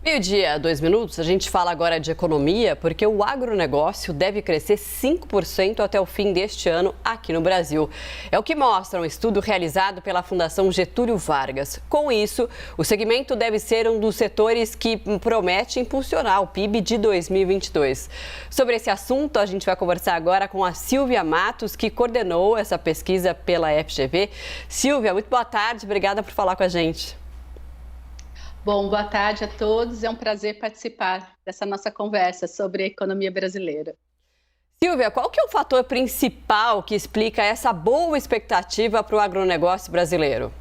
Meio-dia, 2 minutos, a gente fala agora de economia, porque o agronegócio deve crescer 5% até o fim deste ano aqui no Brasil. É o que mostra um estudo realizado pela Fundação Getúlio Vargas. Com isso, o segmento deve ser um dos setores que promete impulsionar o PIB de 2022. Sobre esse assunto, a gente vai conversar agora com a Silvia Matos, que coordenou essa pesquisa pela FGV. Silvia, muito boa tarde, obrigada por falar com a gente. Bom, boa tarde a todos. É um prazer participar dessa nossa conversa sobre a economia brasileira. Silvia, qual que é o fator principal que explica essa boa expectativa para o agronegócio brasileiro?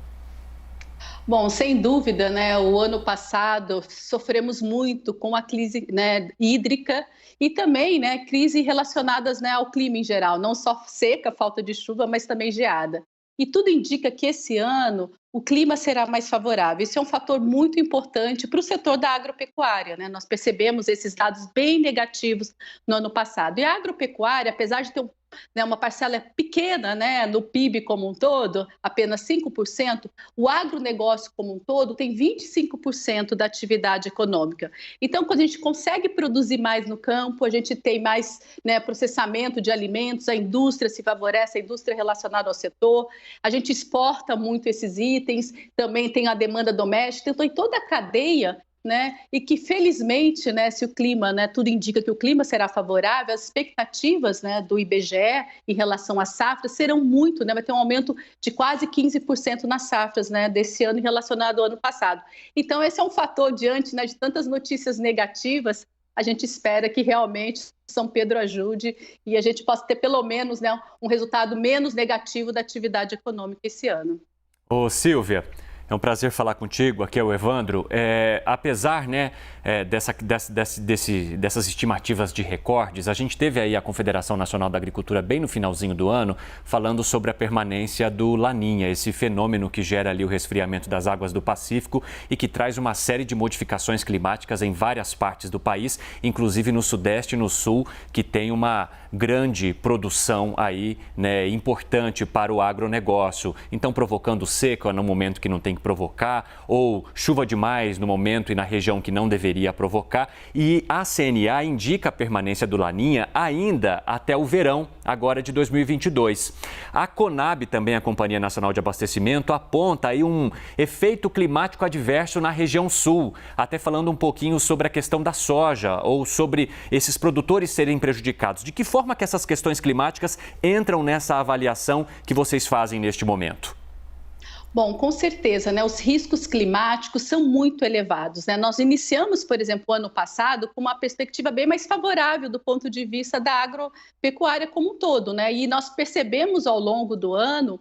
Bom, sem dúvida, né? O ano passado sofremos muito com a crise, né, hídrica e também, né, crise relacionadas, né, ao clima em geral, não só seca, falta de chuva, mas também geada. E tudo indica que esse ano o clima será mais favorável. Isso é um fator muito importante para o setor da agropecuária, né? Nós percebemos esses dados bem negativos no ano passado. E a agropecuária, apesar de ter uma parcela pequena, né, no PIB como um todo, apenas 5%, o agronegócio como um todo tem 25% da atividade econômica. Então, quando a gente consegue produzir mais no campo, a gente tem mais, né, processamento de alimentos, a indústria se favorece, a indústria relacionada ao setor, a gente exporta muito esses itens, também tem a demanda doméstica, então em toda a cadeia, né, e que felizmente, né, se o clima, né, tudo indica que o clima será favorável, as expectativas, né, do IBGE em relação às safras serão muito, né, vai ter um aumento de quase 15% nas safras, né, desse ano relacionado ao ano passado. Então esse é um fator diante, né, de tantas notícias negativas. A gente espera que realmente São Pedro ajude e a gente possa ter pelo menos, né, um resultado menos negativo da atividade econômica esse ano. Ô Silvia, é um prazer falar contigo, aqui é o Evandro. Apesar, né, dessas estimativas de recordes, a gente teve aí a Confederação Nacional da Agricultura bem no finalzinho do ano, falando sobre a permanência do Laninha, esse fenômeno que gera ali o resfriamento das águas do Pacífico e que traz uma série de modificações climáticas em várias partes do país, inclusive no Sudeste e no Sul, que tem uma grande produção aí, né, importante para o agronegócio. Então, provocando seca no momento que não tem que provocar, ou chuva demais no momento e na região que não deveria provocar. E a CNA indica a permanência do Laninha ainda até o verão, agora de 2022. A Conab, também a Companhia Nacional de Abastecimento, aponta aí um efeito climático adverso na região sul, até falando um pouquinho sobre a questão da soja ou sobre esses produtores serem prejudicados. De que forma que essas questões climáticas entram nessa avaliação que vocês fazem neste momento? Bom, com certeza, né? Os riscos climáticos são muito elevados, né? Nós iniciamos, por exemplo, o ano passado com uma perspectiva bem mais favorável do ponto de vista da agropecuária como um todo, né? E nós percebemos ao longo do ano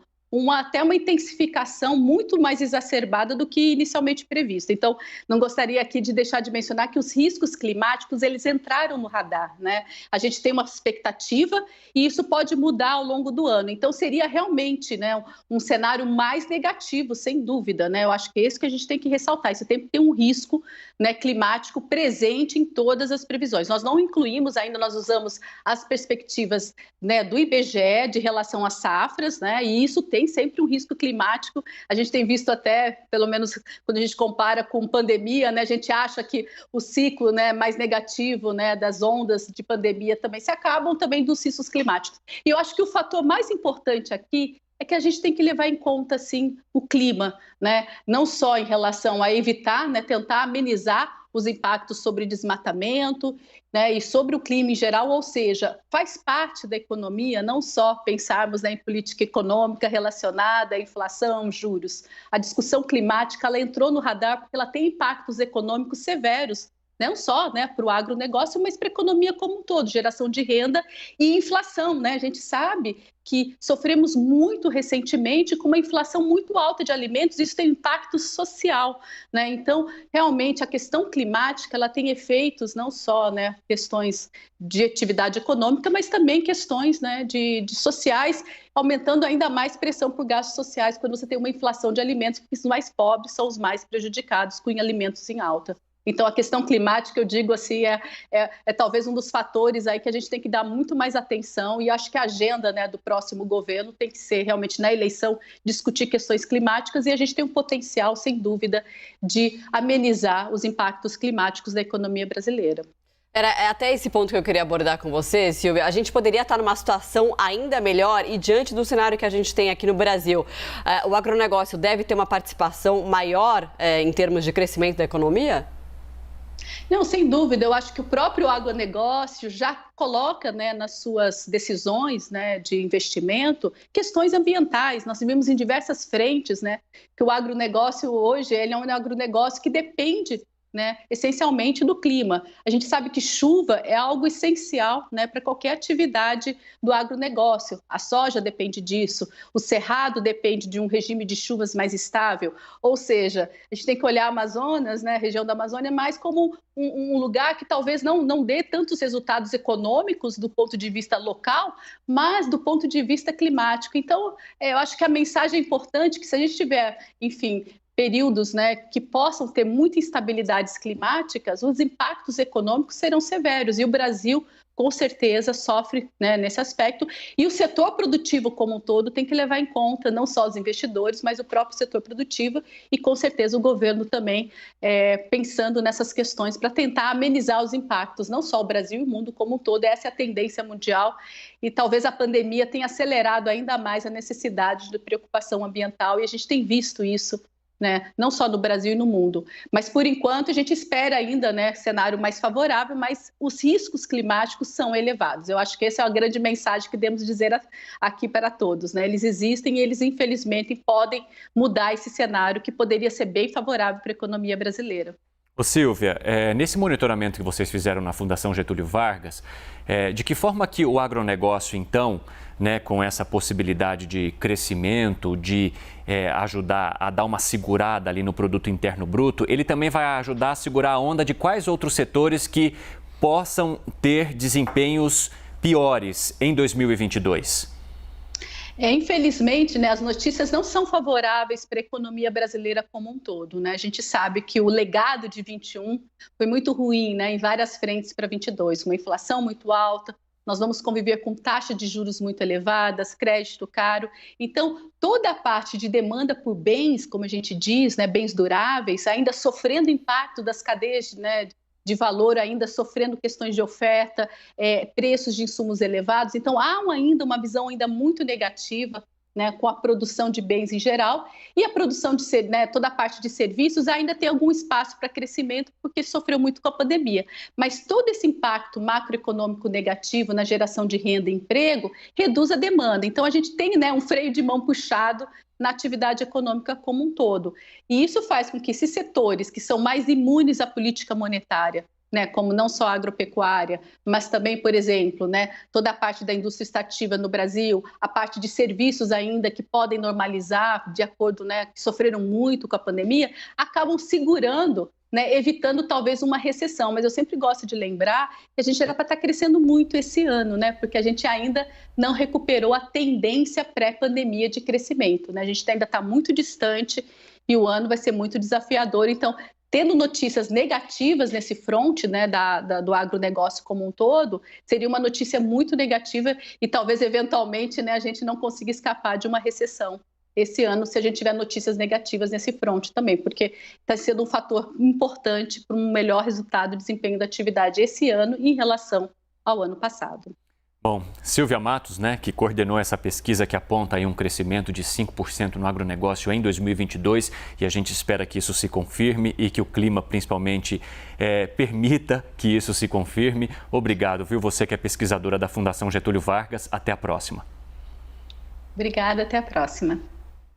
até uma intensificação muito mais exacerbada do que inicialmente previsto. Então, não gostaria aqui de deixar de mencionar que os riscos climáticos, eles entraram no radar, né? A gente tem uma expectativa e isso pode mudar ao longo do ano. Então, seria realmente, né, um cenário mais negativo, sem dúvida, né? Eu acho que é isso que a gente tem que ressaltar. Isso tem que ter um risco, né, climático presente em todas as previsões. Nós não incluímos ainda, nós usamos as perspectivas, né, do IBGE de relação às safras, né? E isso tem sempre um risco climático. A gente tem visto até, pelo menos quando a gente compara com pandemia, né, a gente acha que o ciclo, né, mais negativo, né, das ondas de pandemia também se acabam, também dos riscos climáticos. E eu acho que o fator mais importante aqui é que a gente tem que levar em conta, sim, o clima, né? Não só em relação a evitar, né, tentar amenizar os impactos sobre desmatamento, né, e sobre o clima em geral, ou seja, faz parte da economia não só pensarmos, né, em política econômica relacionada à inflação, juros. A discussão climática ela entrou no radar porque ela tem impactos econômicos severos, não só, né, para o agronegócio, mas para a economia como um todo, geração de renda e inflação, né? A gente sabe que sofremos muito recentemente com uma inflação muito alta de alimentos, isso tem impacto social, né? Então, realmente, a questão climática, ela tem efeitos não só, né, questões de atividade econômica, mas também questões, né, de sociais, aumentando ainda mais pressão por gastos sociais quando você tem uma inflação de alimentos, porque os mais pobres são os mais prejudicados com alimentos em alta. Então, a questão climática, eu digo assim, é talvez um dos fatores aí que a gente tem que dar muito mais atenção, e acho que a agenda, né, do próximo governo tem que ser realmente, na eleição, discutir questões climáticas, e a gente tem um potencial, sem dúvida, de amenizar os impactos climáticos da economia brasileira. Era até esse ponto que eu queria abordar com você, Silvia. A gente poderia estar numa situação ainda melhor e diante do cenário que a gente tem aqui no Brasil, o agronegócio deve ter uma participação maior em termos de crescimento da economia? Não, sem dúvida, eu acho que o próprio agronegócio já coloca, né, nas suas decisões, né, de investimento questões ambientais. Nós vimos em diversas frentes, né, que o agronegócio hoje ele é um agronegócio que depende, né, essencialmente do clima. A gente sabe que chuva é algo essencial, né, para qualquer atividade do agronegócio. A soja depende disso, o cerrado depende de um regime de chuvas mais estável. Ou seja, a gente tem que olhar a Amazonas, né, a região da Amazônia, mais como um lugar que talvez não dê tantos resultados econômicos do ponto de vista local, mas do ponto de vista climático. Então, eu acho que a mensagem é importante que se a gente tiver, enfim, períodos, né, que possam ter muitas instabilidades climáticas, os impactos econômicos serão severos, e o Brasil, com certeza, sofre, né, nesse aspecto, e o setor produtivo como um todo tem que levar em conta não só os investidores, mas o próprio setor produtivo, e com certeza o governo também pensando nessas questões para tentar amenizar os impactos, não só o Brasil e o mundo como um todo. Essa é a tendência mundial, e talvez a pandemia tenha acelerado ainda mais a necessidade de preocupação ambiental, e a gente tem visto isso, né, não só no Brasil e no mundo. Mas, por enquanto, a gente espera ainda, né, cenário mais favorável, mas os riscos climáticos são elevados. Eu acho que essa é a grande mensagem que devemos dizer aqui para todos, né? Eles existem e eles, infelizmente, podem mudar esse cenário que poderia ser bem favorável para a economia brasileira. Ô Silvia, nesse monitoramento que vocês fizeram na Fundação Getúlio Vargas, de que forma que o agronegócio, então, né, com essa possibilidade de crescimento, de ajudar a dar uma segurada ali no produto interno bruto, ele também vai ajudar a segurar a onda de quais outros setores que possam ter desempenhos piores em 2022? Infelizmente, né, as notícias não são favoráveis para a economia brasileira como um todo, né? A gente sabe que o legado de 21 foi muito ruim, né, em várias frentes para 22, uma inflação muito alta. Nós vamos conviver com taxa de juros muito elevadas, crédito caro. Então, toda a parte de demanda por bens, como a gente diz, né, bens duráveis, ainda sofrendo impacto das cadeias, né, de valor, ainda sofrendo questões de oferta, preços de insumos elevados. Então, há ainda uma visão ainda muito negativa, né, com a produção de bens em geral, e a produção de, né, toda a parte de serviços ainda tem algum espaço para crescimento, porque sofreu muito com a pandemia. Mas todo esse impacto macroeconômico negativo na geração de renda e emprego reduz a demanda. Então, a gente tem, né, um freio de mão puxado na atividade econômica como um todo. E isso faz com que esses setores que são mais imunes à política monetária, né, como não só a agropecuária, mas também, por exemplo, né, toda a parte da indústria extrativa no Brasil, a parte de serviços ainda que podem normalizar, de acordo, né, que sofreram muito com a pandemia, acabam segurando, né, evitando talvez uma recessão. Mas eu sempre gosto de lembrar que a gente era para estar crescendo muito esse ano, né, porque a gente ainda não recuperou a tendência pré-pandemia de crescimento, né? A gente ainda está muito distante e o ano vai ser muito desafiador. Então, tendo notícias negativas nesse fronte, né, do agronegócio como um todo, seria uma notícia muito negativa e talvez, eventualmente, né, a gente não consiga escapar de uma recessão esse ano se a gente tiver notícias negativas nesse fronte também, porque está sendo um fator importante para um melhor resultado e desempenho da atividade esse ano em relação ao ano passado. Bom, Silvia Matos, né, que coordenou essa pesquisa que aponta aí um crescimento de 5% no agronegócio em 2022 e a gente espera que isso se confirme e que o clima, principalmente, permita que isso se confirme. Obrigado, viu? Você que é pesquisadora da Fundação Getúlio Vargas. Até a próxima. Obrigada, até a próxima.